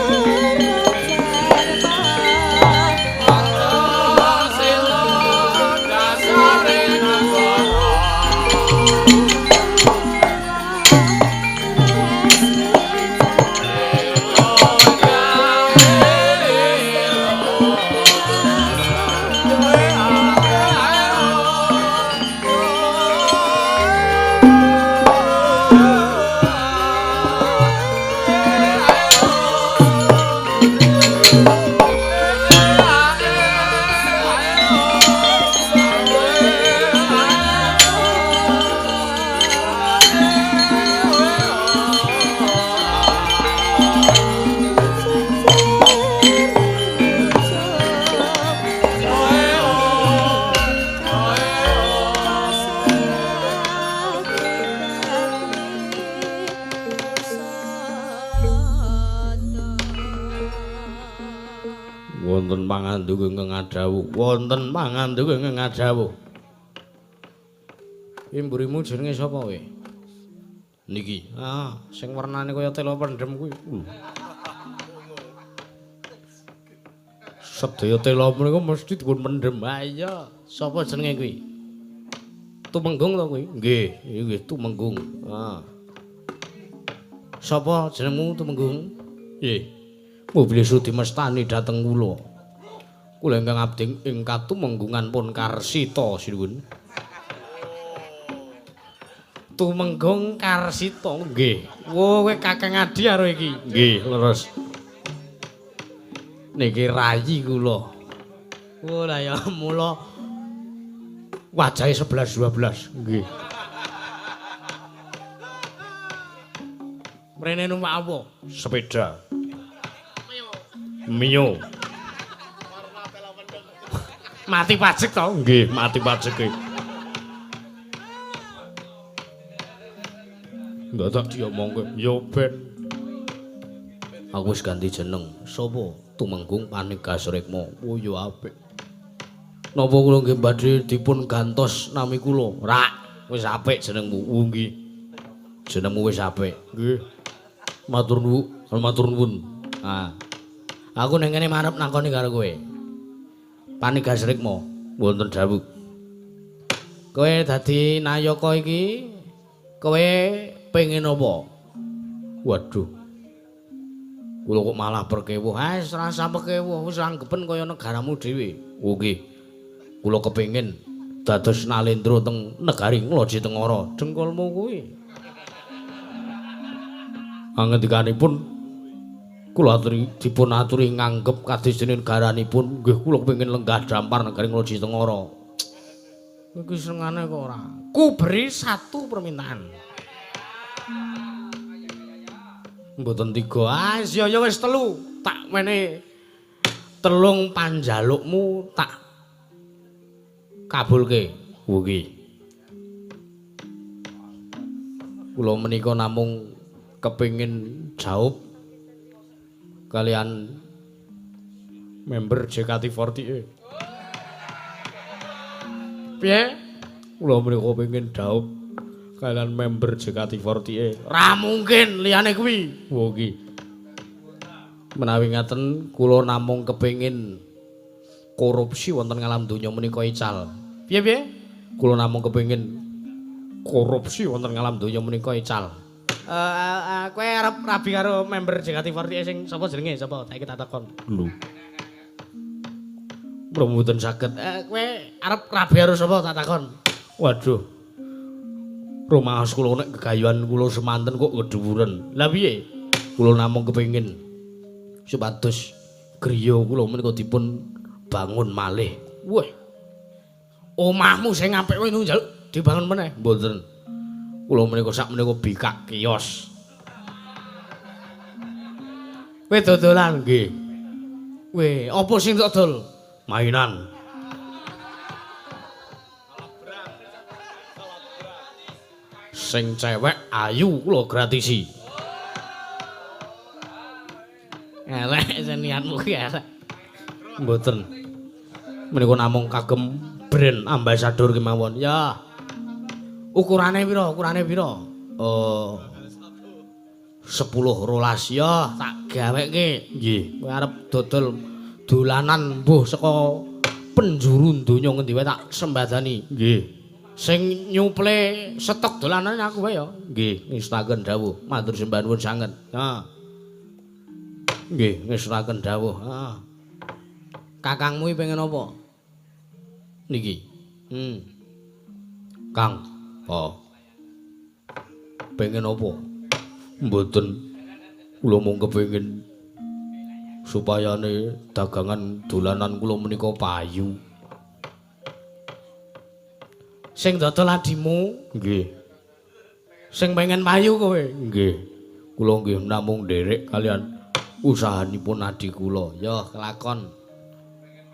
Wonten pangandhuk ingkang ngadhawuh, wonten pangandhuk ingkang ngadhawuh. Imburimu jenenge sapa kowe? Niki. Ah, sing wernane kaya tela pendhem kuwi. Sedaya tela menika mesti dipun pendhem. Ha iya, sapa jenenge kuwi? Tumenggung to kuwi? Nggih, nggih Tumenggung. Ah. Sapa jenengmu Tumenggung? Nggih. Mobil Sudi mestani dhateng kula. Kula ingkang abdi ing Katumenggungan pun Karsita sinuwun. Tumenggung Karsita nggih. Wo kowe Kakang Adi karo iki. Nggih, leres. Niki rayi kula. Oh la ya mula wajahe 11-12. Nggih. Mrene numpak apa? Sepeda. Mio. Mati pajek to? Nggih, mati pajek iki. Ndak tak diomongke. Ya ben. Aku wis ganti jeneng. Sapa? Tumenggung Panigasrikma. Oh ya apik. Napa kula nggih badhe dipun gantos nami kula? Rak, wis apik jenengmu. Oh nggih. Jenengmu wis apik. Nggih. Matur nuwun, matur nuwun. Ah. Aku ning kene marep nakoni karo kowe. Panigasrikma, wonten dawuh. Kowe dadi nayaka iki kowe pengen apa? Waduh. Kula kok malah perkewuh. Wis rasa perkewuh, wis anggepen kaya negaramu dhewe. Oh nggih. Kula kepengin dados nalendra teng negari Ngloji Tengara. Dengkulmu kuwi. Angendikanipun kula aturi dipun aturi nganggep kados dene negaranipun nggih kula kepengin lenggah dampar negari Ngloji Tengara. Iki sengane kok ora. Ku beri satu permintaan. Mboten tiga. Ah, ya wis telu. Tak mene telung panjalukmu tak kabulke. Nggih. Kula menika namung kepengin jawab kalian member JKT48. Piye? Kula menika pengen jawab kalian member JKT48. Ra mungkin liyane kuwi. Oh nggih. Menawi ngaten kula namung kepengin korupsi wonten ngalam donya menika ical. Piye? Kula namung kepengin korupsi wonten ngalam donya menika ical. Kowe arep rabi karo member JKT48 sing sapa jenenge? Sapa? Saiki tak takon. Lho. Mboten saged. Kowe arep rabi karo sapa tak takon? Waduh. Rumaos kula nek gegayuhan kula semanten kok gedhuwuren. Lah piye? Kula namung kepengin supados griya kula menika dipun bangun malih. Wah. Omahmu sing apik kowe njaluk dibangun meneh. Mboten. Kula menika sak menika bikak kios. Kowe dodolan nggih. Kowe apa sing dodol? Mainan. Sing cewek ayu kula gratisi. Elek senianmu ki elek. Mboten. Menika namung kagem brand ambassador kemawon. Ya. Ukurane pira? 10 12 ya tak gaweke. Nggih. Kowe arep dodol dolanan mbuh saka penjuru donya ngendi wae tak sembadani. Nggih. Sing nyuple stok dolanan aku wae ya. Nggih, ngestaken dawuh. Matur sembah nuwun sanget. Ha. Nggih, ngestaken dawuh. Ha. Kakangmu pengen apa? Niki. Kang. Oh. Pengen apa? Mboten. Kula mung kepengin supayane dagangan dolanan kula menika payu. Sing dodol adimu? Nggih. Sing pengen payu kowe? Nggih. Kula nggih namung nderek kalian usahanipun adi kula. Ya kelakon.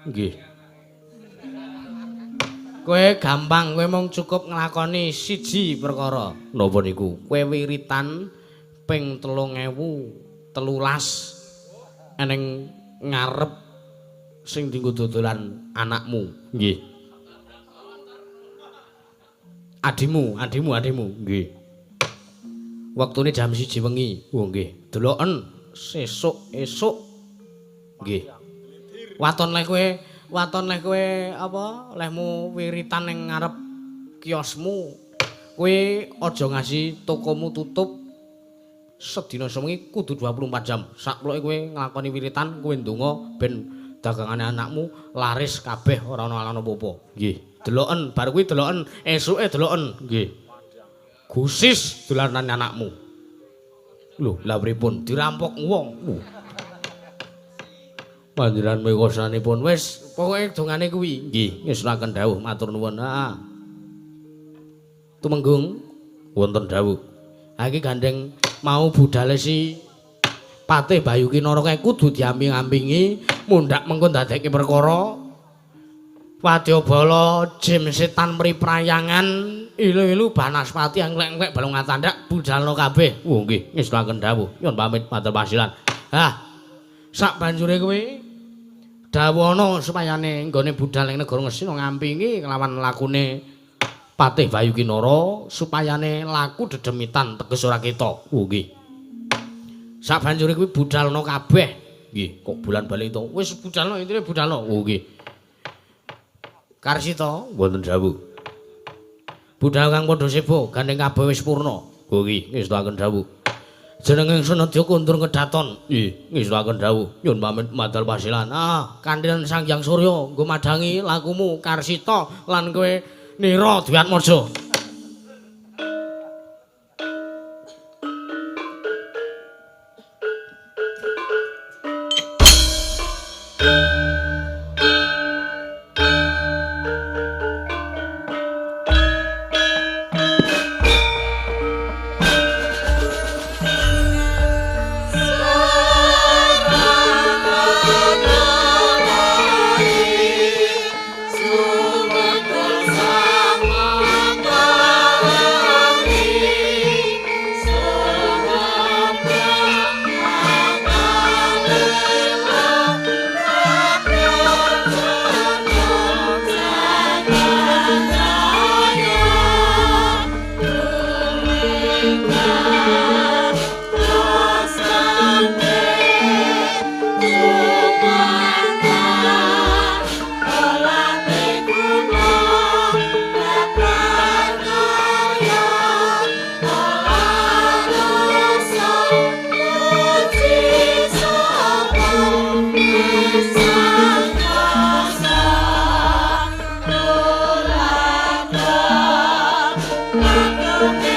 Nggih. Kowe gampang, kowe mung cukup nglakoni siji perkara. Napa niku? Kowe wiritan ping 3013 eneng ngarep sing dienggo dodolan anakmu. Nggih. Adimu. Nggih. Wektune jam 1 wengi. Oh nggih. Deloken sesuk-esuk. Nggih. Waton leh kowe apa lehmu wiritan ning ngarep kiosmu. Kowe aja ngasih tokomu tutup sedina sewengi kudu 24 jam. Sakloke kowe nglakoni wiritan, kowe ndonga ben dagangane anakmu laris kabeh ora ana alon apa-apa. Nggih. Deloken bar kuwi deloken, esuke deloken. Nggih. Gusis dolanan anakmu. Lho, lha pripun dirampok wong. Panjenengan mekasanipun wis pokoke dongane kuwi. Nggih, ngesraken dawuh matur nuwun. Heeh. Tumenggung wonten dawuh. Ha iki gandeng mau budale si Patih Bayu Kinara kae kudu diamping-ampingi mundhak mengko ndadekke perkara Wadyabala jim setan mriprayangan ilu-ilu banaspati angklek-angklek balung atandak budalno kabeh. Oh nggih, ngesraken dawuh. Nyuwun pamit matur pasilan. sak banjure kuwi dawono supayane nggone budal ing negara Ngastina ngampingi kelawan lakune Patih Bayu Kinara supayane laku dedemitan teges ora ketok. Oh nggih. Sak banjure kuwi budalno kabeh. Nggih, kok bulan bali to. Wis budalno intine budalno. Oh nggih. Karsita wonten dawuh. Budal kang padha sebo gandeng kabeh wis purna. Oh nggih, ngestakaken dawuh. Jeneng Senadya kundur kedaton. Nggih, ngestakaken dawuh. Nyun pamit madal pasilan. Kandilan Sanghyang Surya nggo madhangi lakumu Karsita lan kowe Nira Dwiatmaja. Sang